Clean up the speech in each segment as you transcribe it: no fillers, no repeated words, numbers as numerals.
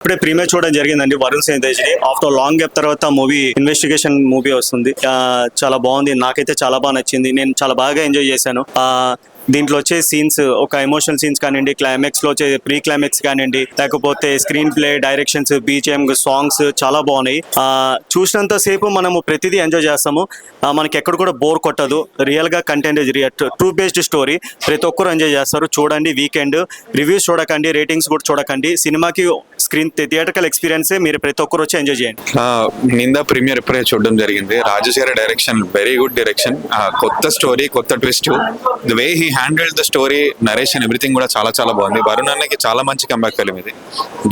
ఇప్పుడే ప్రీమియర్ చూడడం జరిగిందండి వరుణ్ తేజ్ని. ఆఫ్టర్ లాంగ్ గ్యాప్ తర్వాత మూవీ ఇన్వెస్టిగేషన్ మూవీ వస్తుంది. చాలా బాగుంది, నాకైతే చాలా బాగా నచ్చింది. నేను చాలా బాగా ఎంజాయ్ చేశాను. దీంట్లో వచ్చే సీన్స్, ఒక ఎమోషనల్ సీన్స్ కానివ్వండి, క్లైమాక్స్ లో వచ్చే ప్రీ క్లైమాక్స్ కానివ్వండి, లేకపోతే screen play, directions, BGM, songs చాలా బాగున్నాయి. చూసినంత సేపు మనము ప్రతిదీ ఎంజాయ్ చేస్తాము. మనకి ఎక్కడ కూడా బోర్ కొట్టదు. రియల్ గా కంటెంట్, ట్రూ బేస్డ్ స్టోరీ, ప్రతి ఒక్కరు ఎంజాయ్ చేస్తారు. చూడండి, వీకెండ్ రివ్యూస్ చూడకండి, రేటింగ్స్ కూడా చూడకండి. సినిమాకి స్క్రీన్ థియేటర్కల్ ఎక్స్పీరియన్సే మీరు ప్రతి ఒక్కరు వచ్చి ఎంజాయ్ చేయండి. నిందా ప్రీమియర్ ఇప్పుడే చూడడం జరిగింది. Rajasekhar direction, very good direction. కొత్త స్టోరీ, కొత్త twist, the way he handled the story, narration, everything కూడా చాలా చాలా బాగుంది. వరుణ్ అన్నకి చాలా మంచి కంబ్యాక్ ఫిల్మ్ ఇది,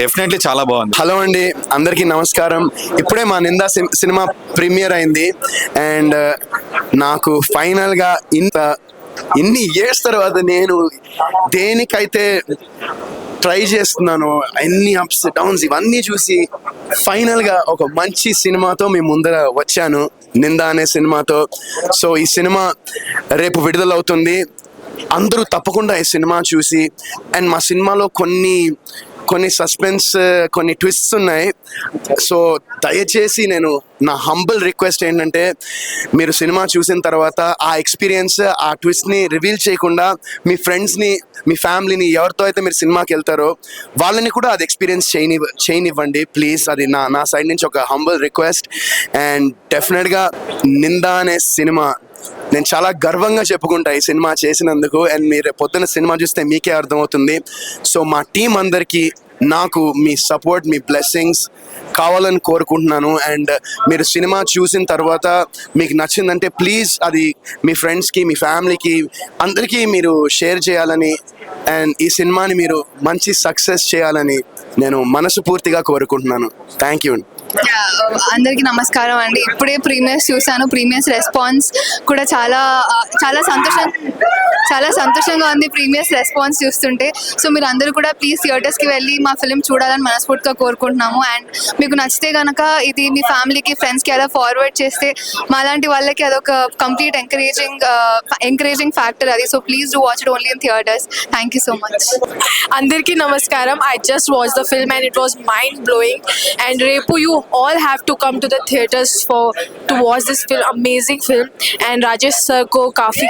డెఫినెట్లీ చాలా బాగుంది. హలో అండి, అందరికీ నమస్కారం. ఇప్పుడే మా నిందా సినిమా ప్రీమియర్ అయింది అండ్ నాకు ఫైనల్గా ఇన్ని ఇయర్స్ తర్వాత నేను దేనికైతే ట్రై చేస్తున్నాను, అన్ని అప్స్ డౌన్స్ ఇవన్నీ చూసి ఫైనల్గా ఒక మంచి సినిమాతో మీ ముందర వచ్చాను, నిందా అనే సినిమాతో. సో ఈ సినిమా రేపు విడుదలవుతుంది. అందరూ తప్పకుండా ఈ సినిమా చూసి, అండ్ మా సినిమాలో కొన్ని సస్పెన్స్, కొన్ని ట్విస్ట్స్ ఉన్నాయి. సో దయచేసి నా హంబుల్ రిక్వెస్ట్ ఏంటంటే, మీరు సినిమా చూసిన తర్వాత ఆ ఎక్స్పీరియన్స్, ఆ ట్విస్ట్ని రివీల్ చేయకుండా మీ ఫ్రెండ్స్ని, మీ ఫ్యామిలీని, ఎవరితో అయితే మీరు సినిమాకి వెళ్తారో వాళ్ళని కూడా అది ఎక్స్పీరియన్స్ చేయనివ్వండి ప్లీజ్. అది నా సైడ్ నుంచి ఒక హంబుల్ రిక్వెస్ట్. అండ్ డెఫినెట్గా నిందా అనే సినిమా నేను చాలా గర్వంగా చెప్పుకుంటా ఈ సినిమా చేసినందుకు. అండ్ మీరు పొద్దున్న సినిమా చూస్తే మీకే అర్థమవుతుంది. సో మా టీం అందరికీ నాకు మీ సపోర్ట్, మీ బ్లెస్సింగ్స్ కావాలని కోరుకుంటున్నాను. అండ్ మీరు సినిమా చూసిన తర్వాత మీకు నచ్చిందంటే ప్లీజ్ అది మీ ఫ్రెండ్స్కి, మీ ఫ్యామిలీకి, అందరికీ మీరు షేర్ చేయాలని, అండ్ ఈ సినిమాని మీరు మంచి సక్సెస్ చేయాలని నేను మనస్ఫూర్తిగా కోరుకుంటున్నాను. Thank you. అందరికీ నమస్కారం అండి. ఇప్పుడే ప్రీమియర్స్ చూసాను. ప్రీమియర్స్ రెస్పాన్స్ కూడా చాలా సంతోషంగా ఉంది ప్రీమియర్స్ రెస్పాన్స్ చూస్తుంటే. సో మీరు అందరూ కూడా ప్లీజ్ థియేటర్స్కి వెళ్ళి మా ఫిల్మ్ చూడాలని మనస్ఫూర్తిగా కోరుకుంటున్నాము. అండ్ మీకు నచ్చితే కనుక ఇది మీ ఫ్యామిలీకి, ఫ్రెండ్స్కి అలా ఫార్వర్డ్ చేస్తే మాలాంటి వాళ్ళకి అదొక కంప్లీట్ ఎంకరేజింగ్ ఫ్యాక్టర్ అది. So please do watch it only in theatres. Thank you so much. అందరికీ నమస్కారం. I just watched the film and it was mind blowing. And Repu, you all have to come to the theaters to watch this film. Amazing film. And Rajesh sir को काफ़ी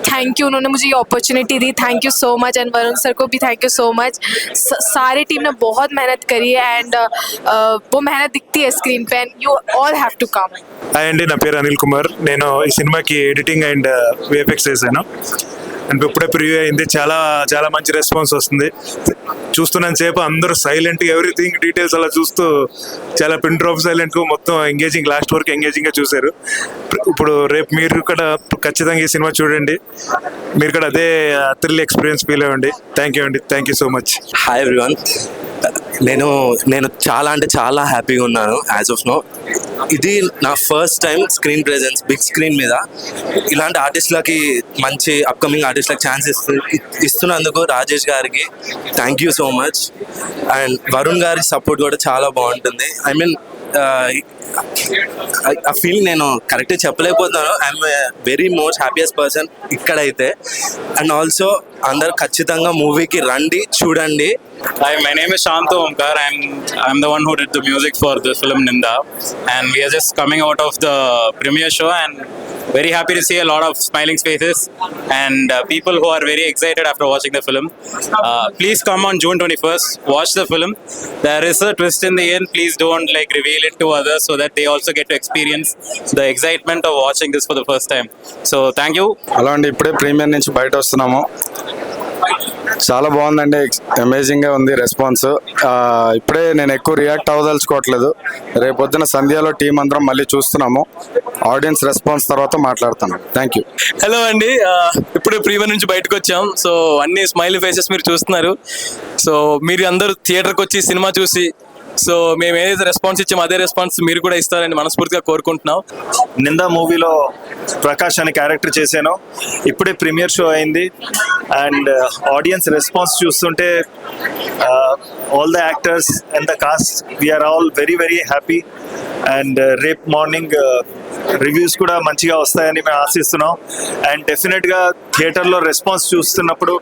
thank you, उन्होंने मुझे ये opportunity the. Thank you so much. And Varun sir को भी thank you so much. सारे team ने बहुत मेहनत करी है एंड वो मेहनत दिखती है स्क्रीन पे. And you all have to come. Hi అండి, నా పేరు అనిల్ కుమార్. నేను ఈ సినిమాకి ఎడిటింగ్ అండ్ విఎఫ్ఎక్స్ చేశాను. అండ్ ఇప్పుడే ప్రివ్యూ అయింది. చాలా చాలా మంచి రెస్పాన్స్ వస్తుంది. చూస్తున్నాను సేపు అందరూ సైలెంట్గా, ఎవ్రీథింగ్ డీటెయిల్స్ అలా చూస్తూ చాలా పిన్ డ్రాప్ సైలెంట్, మొత్తం ఎంగేజింగ్, లాస్ట్ వరకు ఎంగేజింగ్గా చూశారు. ఇప్పుడు రేపు మీరు కూడా ఖచ్చితంగా ఈ సినిమా చూడండి. మీరు కూడా అదే థ్రిల్ ఎక్స్పీరియన్స్ ఫీల్ అవ్వండి. థ్యాంక్ యూ అండి, thank you so much. Hi everyone. నేను చాలా హ్యాపీగా ఉన్నాను యాజ్ ఆఫ్ నో. ఇది నా first time screen presence big screen మీద. ఇలాంటి ఆర్టిస్టులకి, మంచి అప్కమింగ్ ఆర్టిస్టులకు ఛాన్స్ ఇస్తున్నందుకు రాజేష్ గారికి thank you so much. And Varun గారి సపోర్ట్ కూడా చాలా బాగుంటుంది. ఐ మీన్ ఆ ఫీలింగ్ నేను కరెక్ట్గా చెప్పలేకపోతున్నాను. I'm very most happiest person ఇక్కడైతే. అండ్ ఆల్సో అందరు ఖచ్చితంగా మూవీకి రండి, చూడండి. Hi, my name is Shantu Omkar. I'm the one who did the music for this film Ninda, and we are just coming out of the premiere show and very happy to see a lot of smiling faces and people who are very excited after watching the film. Please come on June 21st, watch the film. There is a twist in the end. Please don't reveal it to others so that they also get to experience the excitement of watching this for the first time. So thank you. Hello అండి, ఇప్పుడే premier నుంచి బయట వస్తున్నాము. చాలా బాగుందండి, అమేజింగ్గా ఉంది response. ఇప్పుడే నేను ఎక్కువ రియాక్ట్ అవ్వదలుచుకోవట్లేదు. రేపొద్దున సంధ్యాలో టీం అందరం మళ్ళీ చూస్తున్నాము. ఆడియన్స్ రెస్పాన్స్ తర్వాత మాట్లాడతాను. Thank you. హలో అండి, ఇప్పుడే ప్రీమియర్ నుంచి బయటకు వచ్చాం. సో అన్ని స్మైలీ ఫేసెస్ మీరు చూస్తున్నారు. సో మీరు అందరూ థియేటర్కి వచ్చి సినిమా చూసి సో మేము ఏదైతే రెస్పాన్స్ ఇచ్చామో అదే రెస్పాన్స్ మీరు కూడా ఇస్తారని మనస్ఫూర్తిగా కోరుకుంటున్నాం. నిందా మూవీలో ప్రకాష్ అనే క్యారెక్టర్ చేశాను. ఇప్పుడే ప్రీమియర్ షో అయింది అండ్ ఆడియన్స్ రెస్పాన్స్ చూస్తుంటే all the actors and the cast we are all very very happy. And రేపు మార్నింగ్ రివ్యూస్ కూడా మంచిగా వస్తాయని మేము ఆశిస్తున్నాం. అండ్ డెఫినెట్గా థియేటర్లో రెస్పాన్స్ చూస్తున్నప్పుడు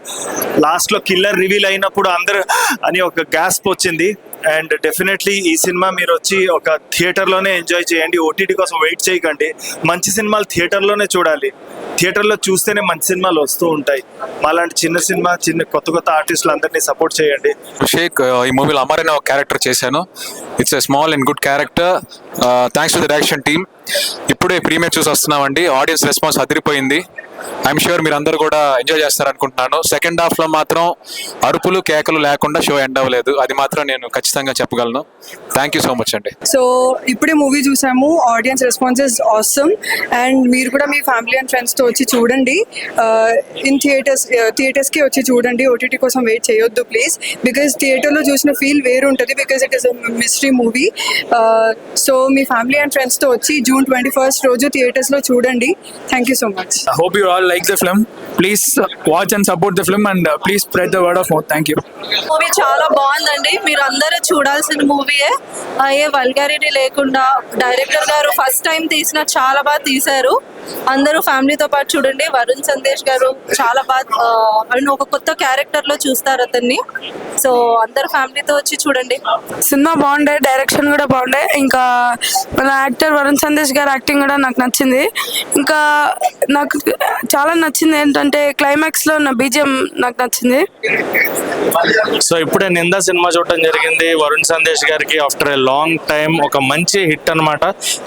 లాస్ట్లో కిల్లర్ రివీల్ అయినప్పుడు అందరూ అని ఒక గ్యాస్ప్ వచ్చింది. అండ్ డెఫినెట్లీ ఈ సినిమా మీరు వచ్చి ఒక థియేటర్లోనే ఎంజాయ్ చేయండి, ఓటీటీ కోసం వెయిట్ చేయకండి. మంచి సినిమాలు థియేటర్లోనే చూడాలి, థియేటర్లో చూస్తేనే మంచి సినిమాలు వస్తూ ఉంటాయి. మాలాంటి చిన్న కొత్త ఆర్టిస్టులు అందరినీ సపోర్ట్ చేయండి. షేక్ ఈ మూవీలో అమర్ అనే ఒక క్యారెక్టర్ చేశాను. It's a small and good character. Thanks to the direction team. ఇప్పుడే ప్రీమియర్ చూసి వస్తున్నామండి. ఆడియన్స్ రెస్పాన్స్ అదిరిపోయింది. ఐఎమ్ షూర్ మీరు అందరూ కూడా ఎంజాయ్ చేస్తారనుకుంటున్నాను. సెకండ్ హాఫ్లో మాత్రం అరుపులు కేకలు లేకుండా షో ఎండ్ అవ్వలేదు, అది మాత్రం నేను ఖచ్చితంగా చెప్పగలను. థ్యాంక్ యూ సో మచ్ అండి. సో ఇప్పుడే మూవీ చూసాము, audience response is awesome. And మీరు కూడా మీ ఫ్యామిలీ అండ్ ఫ్రెండ్స్తో వచ్చి చూడండి. ఇన్ థియేటర్స్కి వచ్చి చూడండి, ఓటీటీ కోసం వెయిట్ చేయొద్దు ప్లీజ్. బికాజ్ థియేటర్లో చూసిన ఫీల్ వేరు ఉంటుంది, because it is a mystery movie. So me family and ఫ్రెండ్స్తో వచ్చి June 21st రోజు థియేటర్స్లో చూడండి. Thank you so much. I hope you all like the film. Please watch and support the film and please spread the word of mouth. Thank you. Movie చాలా బాగుందండి, మీరు అందరూ చూడాల్సిన మూవీయే. ఏ వల్గారిటీ లేకుండా డైరెక్టర్ గారు ఫస్ట్ టైం తీసిన చాలా బాగా తీశారు. అందరూ ఫ్యామిలీతో పాటు చూడండి. వరుణ్ సందేశ్ గారు చాలా బాగా ఒక కొత్త క్యారెక్టర్లో చూస్తారు అతన్ని. సో అందరూ ఫ్యామిలీతో వచ్చి చూడండి. సినిమా బాగుండే, డైరెక్షన్ కూడా బాగుండే. ఇంకా మన యాక్టర్ వరుణ్ సందేశ్ గారి యాక్టింగ్ కూడా నాకు నచ్చింది. ఇంకా నాకు చాలా నచ్చింది ఏంటంటే క్లైమాక్స్లో ఉన్న బీజిఎం నాకు నచ్చింది. సో ఇప్పుడే నిందా సినిమా చూడటం జరిగింది. వరుణ్ సందేశ్ గారికి ఆఫ్టర్ ఏ లాంగ్ టైం ఒక మంచి హిట్ అనమాట.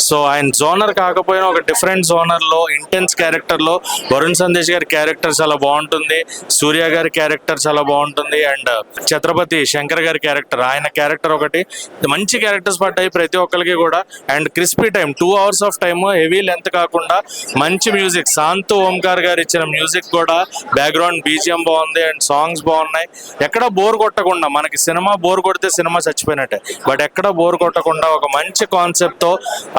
సో ఆయన జోనర్ కాకపోయినా ఒక డిఫరెంట్ జోనర్లో ఇంటెన్స్ క్యారెక్టర్లో వరుణ్ సందేశ్ గారి క్యారెక్టర్ చాలా బాగుంటుంది. సూర్య గారి క్యారెక్టర్ చాలా బాగుంటుంది. అండ్ ఛత్రపతి శంకర్ గారి క్యారెక్టర్, ఆయన క్యారెక్టర్ ఒకటి మంచి క్యారెక్టర్స్ పడ్డాయి ప్రతి ఒక్కరికి కూడా. And crispy time 2 hours of time, heavy length కాకుండా మంచి మ్యూజిక్, శాంతు ఓంకార్ గారు ఇచ్చిన మ్యూజిక్ కూడా, బ్యాక్గ్రౌండ్ బీజిఎం బాగుంది అండ్ సాంగ్స్ బాగున్నాయి. ఎక్కడ బోర్ కొట్టకుండా, మనకి సినిమా బోర్ కొడితే సినిమా చచ్చిపోయినట్టే, బట్ ఎక్కడ బోర్ కొట్టకుండా ఒక మంచి కాన్సెప్ట్తో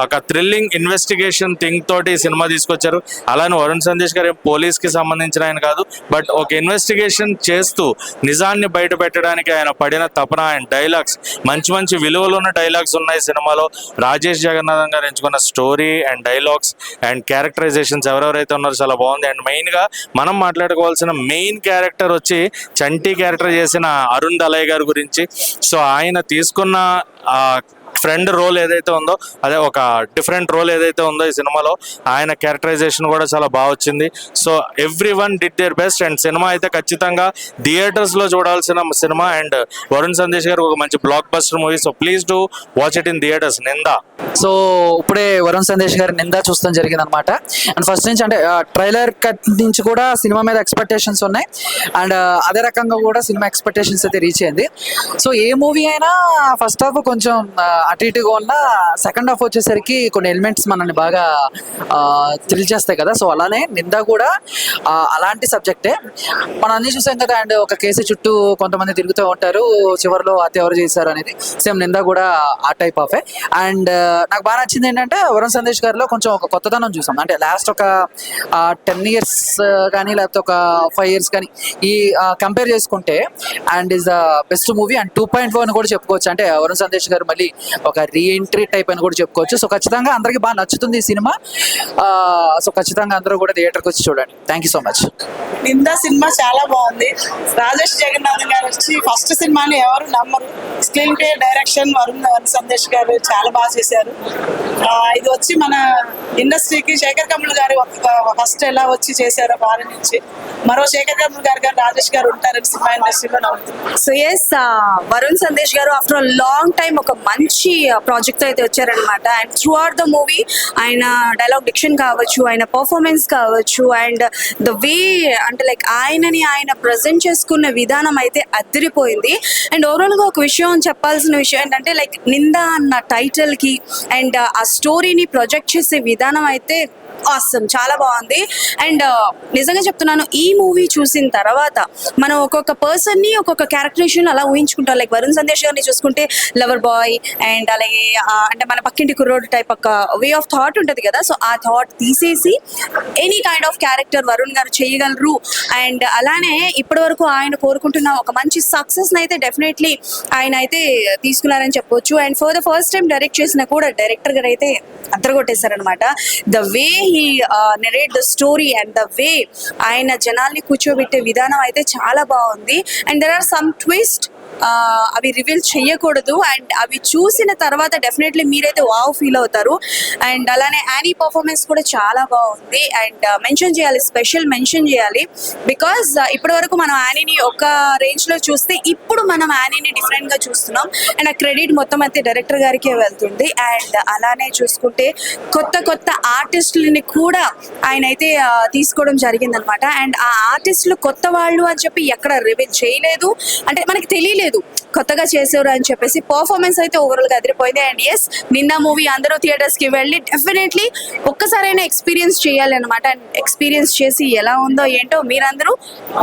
ఒక థ్రిల్లింగ్ ఇన్వెస్టిగేషన్ థింగ్ తోటి ఈ సినిమా తీసుకొచ్చారు. అలానే వరుణ్ సందేశ్ గారు పోలీస్కి సంబంధించిన ఆయన కాదు, బట్ ఒక ఇన్వెస్టిగేషన్ చేస్తూ నిజాన్ని బయట పెట్టడానికి ఆయన పడిన తపన అండ్ డైలాగ్స్, మంచి మంచి విలువలు ఉన్న డైలాగ్స్ ఉన్నాయి సినిమాలో. రాజేష్ జగన్నాథన్ గారు ఎంచుకున్న story and dialogues and characterisations ఎవరెవరైతే ఉన్నారో చాలా బాగుంది. అండ్ మెయిన్గా మనం మాట్లాడుకోవాల్సిన మెయిన్ క్యారెక్టర్ వచ్చి చంటి క్యారెక్టర్ చేసిన అరుణ్ దలయ్ గారి గురించి. సో ఆయన తీసుకున్న ఫ్రెండ్ రోల్ ఏదైతే ఉందో, అదే ఒక డిఫరెంట్ రోల్ ఏదైతే ఉందో ఈ సినిమాలో, ఆయన క్యారెక్టరైజేషన్ కూడా చాలా బాగా వచ్చింది. So every one did their best. And cinema అయితే ఖచ్చితంగా థియేటర్స్లో చూడాల్సిన సినిమా. అండ్ వరుణ్ సందేశ్ గారు ఒక మంచి blockbuster movie. So please do watch it in theatres. Nindha. So ఇప్పుడే వరుణ్ సందేశ్ గారి నిందా చూస్తాం జరిగింది అనమాట. అండ్ ఫస్ట్ నుంచి అంటే ట్రైలర్ కట్ నుంచి కూడా సినిమా మీద ఎక్స్పెక్టేషన్స్ ఉన్నాయి. అండ్ అదే రకంగా కూడా సినిమా ఎక్స్పెక్టేషన్స్ అయితే రీచ్ అయింది. సో ఏ మూవీ అయినా ఫస్ట్ హాఫ్ కొంచెం అటు ఇటుగా ఉన్న, సెకండ్ హాఫ్ వచ్చేసరికి కొన్ని ఎలిమెంట్స్ మనల్ని బాగా థ్రిల్ చేస్తాయి కదా. సో అలానే నిందా కూడా అలాంటి సబ్జెక్టే. మనం అన్ని చూసాం కదా. అండ్ ఒక కేసు చుట్టూ కొంతమంది తిరుగుతూ ఉంటారు, చివరిలో హత్య ఎవరు చేశారు అనేది. సేమ్ నిందా కూడా ఆ టైప్ ఆఫే. అండ్ నాకు బాగా నచ్చింది ఏంటంటే వరుణ్ సందేశ్ గారిలో కొంచెం ఒక కొత్తదనం చూసాం. అంటే లాస్ట్ ఒక 10 years కానీ లేకపోతే ఒక 5 years కానీ ఈ కంపేర్ చేసుకుంటే and is the best movie. And 2.4 అని కూడా చెప్పుకోవచ్చు. అంటే వరుణ్ సందేశ్ గారు మళ్ళీ ఒక రీఎంట్రీ టైప్ అని కూడా చెప్పుకోవచ్చు. సో ఖచ్చితంగా అందరికి బాగా నచ్చుతుంది ఈ సినిమా. సో ఖచ్చితంగా అందరూ కూడా థియేటర్కి వచ్చి చూడండి. Thank you so much. Nindha సినిమా చాలా బాగుంది. రాజేష్ జగన్నాథన్ గారు వచ్చి ఫస్ట్ సినిమాని ఎవరు నమ్మరు. Screen play, direction Varun Sandesh గారు చాలా బాగా చేశారు. ఇది వచ్చి మన ఇండస్ట్రీకి శేఖర్ కమల్ గారు ఫస్ట్ ఎలా వచ్చి చేశారో వారి నుంచి మరో శేఖర్ కమల్ గారు రాజేష్ గారు ఉంటారని సినిమా ఇండస్ట్రీలో నమ్ముతుంది. సో ఎస్, వరుణ్ సందేశ్ గారు ఆఫ్టర్ లాంగ్ టైం ఒక మంచి ప్రాజెక్ట్ అయితే వచ్చారనమాట. And through out the movie ఆయన డైలాగ్ డిక్షన్ కావచ్చు, ఆయన పర్ఫార్మెన్స్ కావచ్చు, అండ్ ద వే అంటే లైక్ ఆయనని ఆయన ప్రజెంట్ చేసుకున్న విధానం అయితే అదిరిపోయింది. అండ్ ఓవరాల్గా ఒక విషయం చెప్పాల్సిన విషయం ఏంటంటే లైక్ నిందా అన్న టైటిల్కి అండ్ ఆ స్టోరీని ప్రొజెక్ట్ చేసే విధానం అయితే ఆసమ్, చాలా బాగుంది. అండ్ నిజంగా చెప్తున్నాను, ఈ మూవీ చూసిన తర్వాత మనం ఒక్కొక్క పర్సన్ని ఒక్కొక్క క్యారెక్టరేషన్ అలా ఊహించుకుంటాం. లైక్ వరుణ్ సందేశ్ గారిని చూసుకుంటే లవర్ బాయ్, అండ్ అలాగే అంటే మన పక్కింటి కుర్రోడ్ టైప్ ఒక వే ఆఫ్ థాట్ ఉంటుంది కదా. సో ఆ థాట్ తీసేసి any kind of character Varun గారు చేయగలరు. అండ్ అలానే ఇప్పటి వరకు ఆయన కోరుకుంటున్న ఒక మంచి సక్సెస్ అయితే డెఫినెట్లీ ఆయన అయితే తీసుకున్నారని చెప్పొచ్చు. And for the first time direct చేసిన కూడా డైరెక్టర్ గారు అయితే అద్దరగొట్టేశారనమాట. The way he narrate the story and the way ఆయన జనాల్ని కూర్చోబెట్టే విధానం అయితే చాలా బాగుంది. And there are some twist, అవి రివీల్ చేయకూడదు. అండ్ అవి చూసిన తర్వాత డెఫినెట్లీ మీరైతే వావ్ ఫీల్ అవుతారు. అండ్ అలానే యానీ పర్ఫార్మెన్స్ కూడా చాలా బాగుంది. అండ్ మెన్షన్ చేయాలి, స్పెషల్ మెన్షన్ చేయాలి. బికాజ్ ఇప్పటి వరకు మనం యానీని ఒక రేంజ్లో చూస్తే ఇప్పుడు మనం యానీని డిఫరెంట్గా చూస్తున్నాం. అండ్ ఆ క్రెడిట్ మొత్తం అయితే డైరెక్టర్ గారికే వెళ్తుంది. అండ్ అలానే చూసుకుంటే కొత్త కొత్త ఆర్టిస్టులని కూడా ఆయన అయితే తీసుకోవడం జరిగిందనమాట. అండ్ ఆ ఆర్టిస్టులు కొత్త వాళ్ళు అని చెప్పి ఎక్కడ రివీల్ చేయలేదు, అంటే మనకి తెలియలేదు కొత్తగా చేసేవారు అని చెప్పేసి. పర్ఫార్మెన్స్ అయితే ఓవరాల్ గా అదిరిపోయింది. అండ్ ఎస్, నిన్న మూవీ అందరూ థియేటర్స్ కి వెళ్ళి డెఫినెట్లీ ఒక్కసారైనా ఎక్స్పీరియన్స్ చేయాలి అనమాట. అండ్ ఎక్స్పీరియన్స్ చేసి ఎలా ఉందో ఏంటో మీరందరూ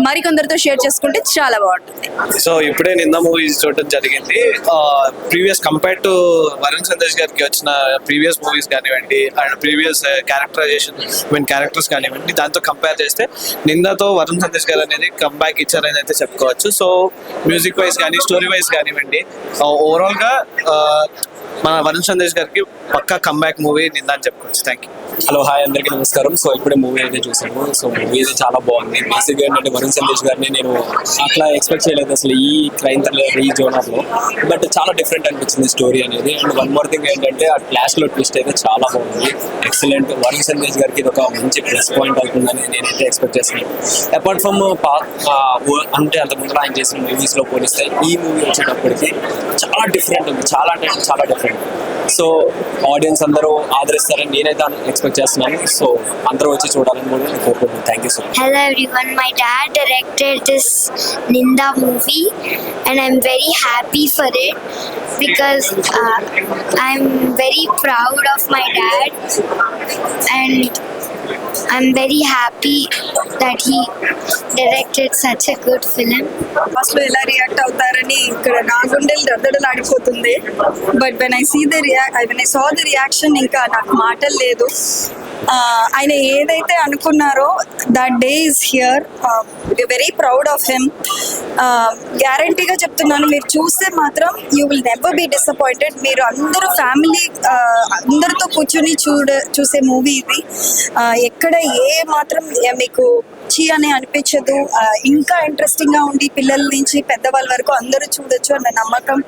మరికొందరితో షేర్ చేసుకుంటే చాలా బాగుంటుంది. సో ఇప్పుడే నిన్న మూవీ చూడటం జరిగింది. Previous compare to Varun Sandesh గారికి వచ్చిన ప్రీవియస్ మూవీస్ కానివ్వండి, అండ్ ప్రీవియస్ క్యారెక్టర్స్ కానివ్వండి, దాంతో కంపేర్ చేస్తే నిన్నతో వరుణ్ సందేశ్ గారు అనేది కంబ్యాక్ ఇచ్చారని అయితే చెప్పుకోవచ్చు. సో మ్యూజిక్ వైజ్ కానీ, స్టోరీ వైజ్ కానివ్వండి, ఓవరాల్ గా మన వరుణ్ సందేశ్ గారికి పక్కా కంబ్యాక్ మూవీ నిన్న అని చెప్పుకోవచ్చు. Thank you. హలో, హాయ్, అందరికీ నమస్కారం. సో ఇప్పుడే మూవీ అయితే చూసాను. సో మూవీ అయితే చాలా బాగుంది. బేసిక్గా ఏంటంటే వరుణ్ సందేశ్ గారిని నేను అట్లా ఎక్స్పెక్ట్ చేయలేదు అసలు ఈ క్రైమ్ థ్రిల్లర్ ఈ జోనర్లో. బట్ చాలా డిఫరెంట్ అనిపించింది స్టోరీ అనేది. అండ్ వన్ మోర్ థింగ్ ఏంటంటే ఆ క్లాస్లో ట్విస్ట్ అయితే చాలా బాగుంది, ఎక్సలెంట్. వరుణ్ సందేశ్ గారికి ఇది ఒక మంచి ప్లస్ పాయింట్ అవుతుందని నేనైతే ఎక్స్పెక్ట్ చేస్తున్నాను. అపార్ట్ ఫ్రమ్ అంటే అంత ముందు ఆయన చేసిన మూవీస్లో పోలిస్తే ఈ మూవీ వచ్చేటప్పటికి చాలా డిఫరెంట్ ఉంది, చాలా అంటే చాలా డిఫరెంట్. సో ఆడియన్స్ అందరూ ఆదరిస్తారని నేనైతే ఎక్స్పెక్ట్ చేస్తున్నాను. సో అందరూ వచ్చి చూడాలని కూడా నేను కోరుకుంటున్నాను. Thank you so much. Hello everyone, my dad directed this Ninda movie and I'm very happy for it because I'm very proud of my dad and I'm very happy that he directed such a good film. First లో ఎలా react అవుతారని ఇక్కడ నా గుండెలు దద్దడలాడిపోతుంది. But when I saw the reaction ఇంకా నాకు మాటలు లేదు. ఆయన ఏదైతే అనుకున్నారో that day is here. Very proud of him. గ్యారంటీగా చెప్తున్నాను, మీరు చూస్తే మాత్రం you will never be disappointed. మీరు అందరూ ఫ్యామిలీ అందరితో కూర్చొని చూసే మూవీ ఇది. ఎక్కడ ఏ మాత్రం మీకు చీ అని అనిపించదు. ఇంకా ఇంట్రెస్టింగ్గా ఉండి పిల్లల నుంచి పెద్దవాళ్ళ వరకు అందరూ చూడొచ్చు అన్న నమ్మకం.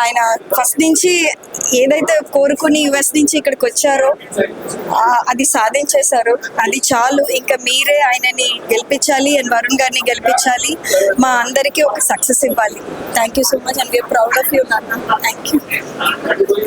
ఆయన ఫస్ట్ నుంచి ఏదైతే కోరుకుని యుఎస్ నుంచి ఇక్కడికి వచ్చారో అది సాధించేశారు. అది చాలు. ఇంకా మీరే ఆయనని గెలిపించాలి అండ్ వరుణ్ గారిని గెలిపించాలి. మా అందరికీ ఒక సక్సెస్ ఇవ్వాలి. Thank you so much and we're proud of you నాన్న. Thank you.